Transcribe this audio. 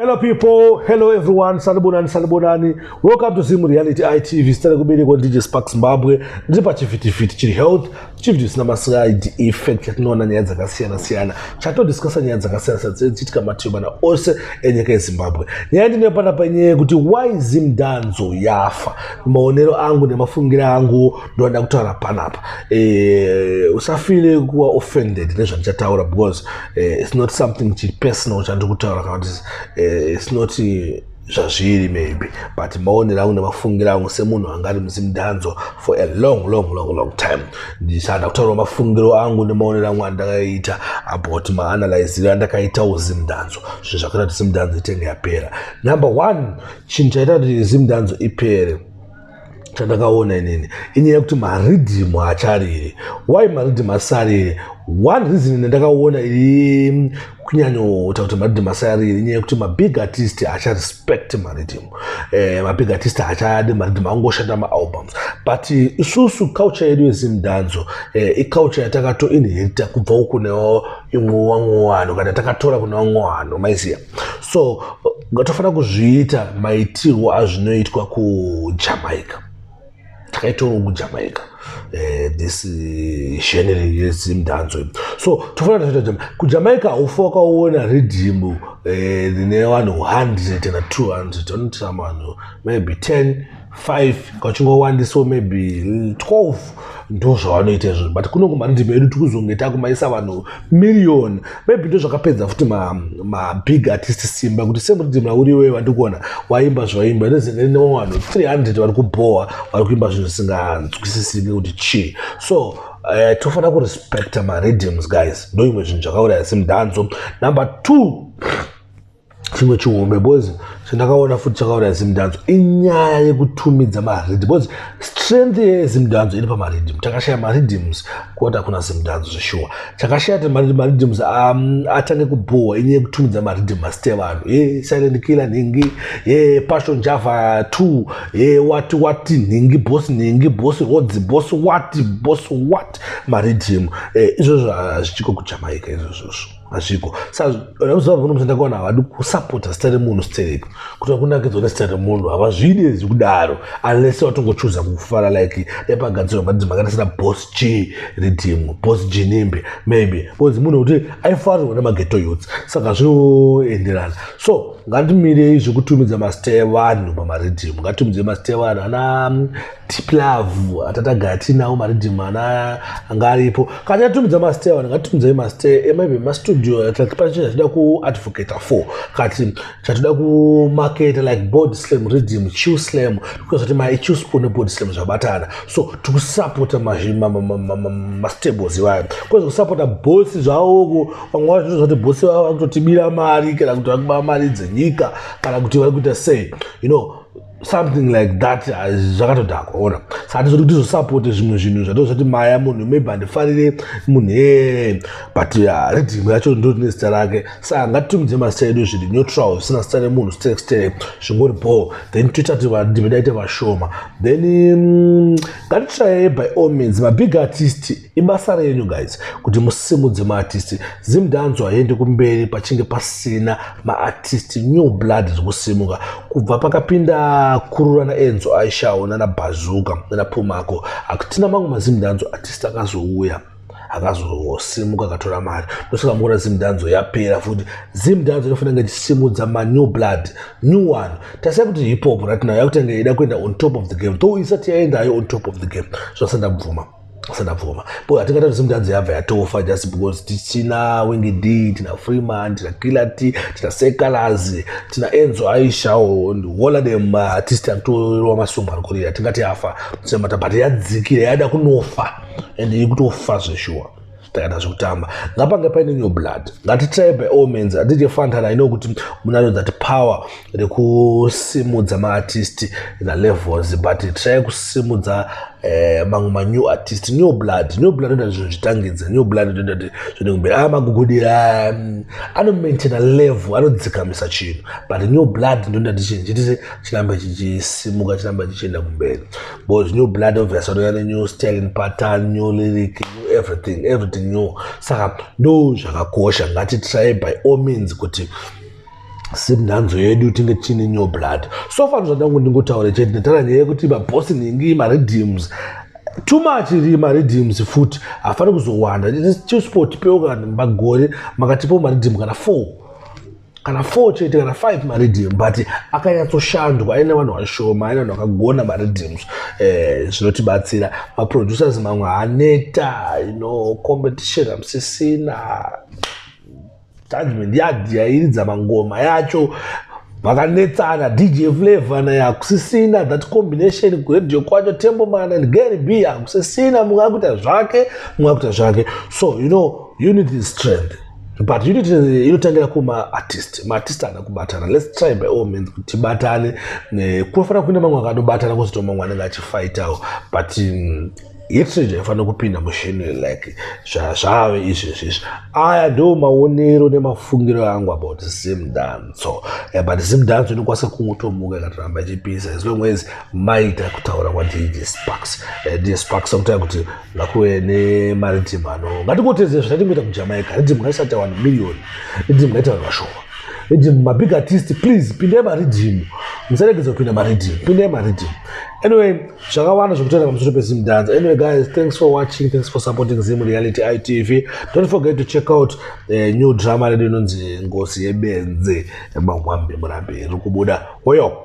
Hello people, hello everyone, salubonani. Welcome to Zim Reality ITV. Start kubiri kwa DJ Spark Zimbabwe. Ndipa chifiti chiri health, chifiti sina side effect yatinona nyaya dzakasiyana. Chato discuss nyaya dzakasiyana chitika matiyo bana ose enyika Zimbabwe. Nyaya ndinopanda panye kuti why Zim Danzo yafa. Maonero angu nemafungira angu ndoda kutaura panapa. Usafile kuwa offended nezva ndichataura because it's not something chiri personal chandiri kutaura kana it's not zvazviri maybe, but maonero angu nemafungira angu semunhu angari muZim Danzo for a long time. Ndichada kutaura mafungiro angu nemaonero angu andakaita about maanalyze andakaita uZim Danzo. Zvinhu zvakaita kuti Zim Danzo itenge yapera. Number one, chinhu chaita kuti Zim Danzo ipere chandakaona inini inyaya yekuti maridhimu haachariri. Why maridhimu asariri? One reason ndakaona iri kunyanyoita kuti maridhimu asariri inyaya yekuti mabig artist haacharespect maridhimu. Mabig artist haachadi maridhimu angoshanda maalbums. But isusu culture yedu yeZim Danzo iculture yatakatoinherita kubva kunewo imwe vanhu kana takatora kune vamwe vanhu maiziya. So ngatofanira kuzviita maitirwo azvinoitwa kuJamaica. Takaitowo kuJamaica this genre yeZim Danzo. So tofanira kuita kuJamaica haufa wakaona ridhimu rine vanhu 100 na 200 unoti vanhu maybe 10 5 kachingowandisa maybe 12 ndo zvavanoita izvozvo. But kunongo maridhimu edu tikuzonge takumaisa vanhu million maybe ndo zvakapedza futi mabig artist simba kuti semuridhimu rauri wewe wandikuona waimba zvaimba nezingene vanhu 300 vari kubhowa vari kuimba zvinhu zvisinganzwisisiki kuti chii. So tofanira kurespekta maridhims guys. Ndo imwe zvinhu zvakauraya Zim Danzo. Number 2, chimwe chihombe boys chandakaona futi chakauraya Zim Danzo inyaya yekutumidza maridhimu. Because strength yeZim Danzo iri pamaridhimu. Takashaya maridhims kuota kuna Zim Danzo zveshuwa. Chakashaya kuti maridhims atange kubhowa inyaya yekutumidza maridhimu masite vanhu. Silent Killer nhingi, Passion Java 2, wati nhingi, boss Rodzi, boss what maridhimu. Izvozvo hazvichiko kuJamaica izvozvo. Azviko. Saka unoziva kuti mshandakaona havadi kusapota zita remunhu stereki. Kuti vakunakidzwa nezita remunhu havazvidi zvikudaro unless watongochuza kufara like epagadzirwa maridhimu akaita Boss G ridhimu, Boss G Nimbe maybe. Because munhu kuti aifarirwa nemaghetto youths. Saka zvinoenderana. So ngatimire zvekutumidza mazita evanhu pamaridhimu. Ngatumidze mazita evanhu ana Deep Love atatagara tinawo maridhimu anga aripo. Kana tatumidza mazita evanhu ngatumidze mazita maybe mastudio takipachira zvida kuadvocate for. Kati chatoda kumarket like Body Slam rhythm, Chew Slam, because my Chew Spoon Body Slam zvabatana. So tikusapota mastables iwayo. Because kusapota bosi zvavo vamwe vacho zvati bosi vavo vakutotibira mari kana kuti vakuba mari dzenyika kana kuti vari kuita sei, you know, something like that. Zvakatodhakwa ona. Saka tizoti kuti tizosapote zvimwe zvinhu zvatozoti maya munhu maybe handifarire munhu but ridhimu yacho ndo tine zita rake. Saka ngatitumidze mazita edu zviri neutral zvisina zita remunhu stereki zvingori bho. Then toita kuti varidhimu daite vashoma. Then ngatitry by all means mabig artist ibasa renyu guys kuti musimudze maartist. Zim Danzo haendi kumberi pachinge pasina maartist new blood zvekusimuka kubva pakapinda Kurura naEnzo Aishawo naBazuka naPumako. Akutina mamwe maZim Danzo artist akazouya akazosimuka akatora mari. Ndosaka muona Zim Danzo yapera futi. Zim Danzo inofanira kunge ichisimudza new blood, new one. Tasiya kuti hip hop ratinayo yakutanga ida kuenda on top of the game. Though isati yaendayo on top of the game. Zvasandabvuma. But atingata kuti Zim Danzo yabva yatofa just because tina Wingy D, tina Freeman, tina Killer T, tina Sekalazi, tina Enzo Aishawo, all of them artists akutorwa masumba arikurira. Tingati yafa semata but yadzikira yada kunofa and ikutofa zveshuwa. Takada zvekutamba ngapange paine new blood. Ngatitry by all means. Atichefantana ino kuti munalo that power rekusimudza maartist na levels, but try kusimudza mamwe new artist, new blood ndoda zvitangidza. New blood ndoda zvinokumbira amagugudira anomaintaina level, anodzikamisa chinhu. But new blood ndoda chitise chiramba chichisimuka, chiramba chichienda kumberi. Because new blood obviously another new styling pattern, new lyric, new everything new. Saka ndo zvakakosha. Ngatitry by all means kuti simnanzo yedu tinge chini new blood so far zvadangu ndingotaura chete ndataura nyaya yekuti mabhosi ningi maredeems too much maredeems futi hafani kuzowanda chisport peuka magore makatipo maredeem kana 4 chete kana 5 maredeem but akanyatsoshandwa aina vanhu vashoma aina vanhu vakagona maredeems zvinotibatsira maproducers mamwe aneta competition hamusisina judgment yadi yairidza mangoma yacho vakanetsana DJ Flavor naye hakusisina that combination radio kwacho Temboman and Gary B hakusisina mumwe akuita zvake so you need this strength but unity inotangira kuma-artist ma-artist ana kubatana let's try by all means kuti tibatane kunofanira kuenda mamwe akanobatana kuzoti mamwe anenge achifaitawo but yetrade haifanira kupinda musheni like zvave izvezvizvi aya ndo maonero nemafungiro angu about zimdanzo but zimdanzo inokwanisa kungotomuka ikatoramba ichipisa as long as maita kutaura kwaDJ Sparks DJ Sparks akutaura kuti ngakuve nemaredeem ngatingotedzera zvatingoita kuJamaica redeem ngaisati 1 million redeem ngaita vanhu vashoma redeem mabig artist please pindai maredeem musaregedza kupinda maredeem pindai maredeem anyway zvakawanda zvokutaura pamusoro pezimdanzo anyway guys thanks for watching thanks for supporting Zim Reality ITV don't forget to check out new drama redu inonzi Ngozi Yebenze Mwambe Murambe iri kubuda oyo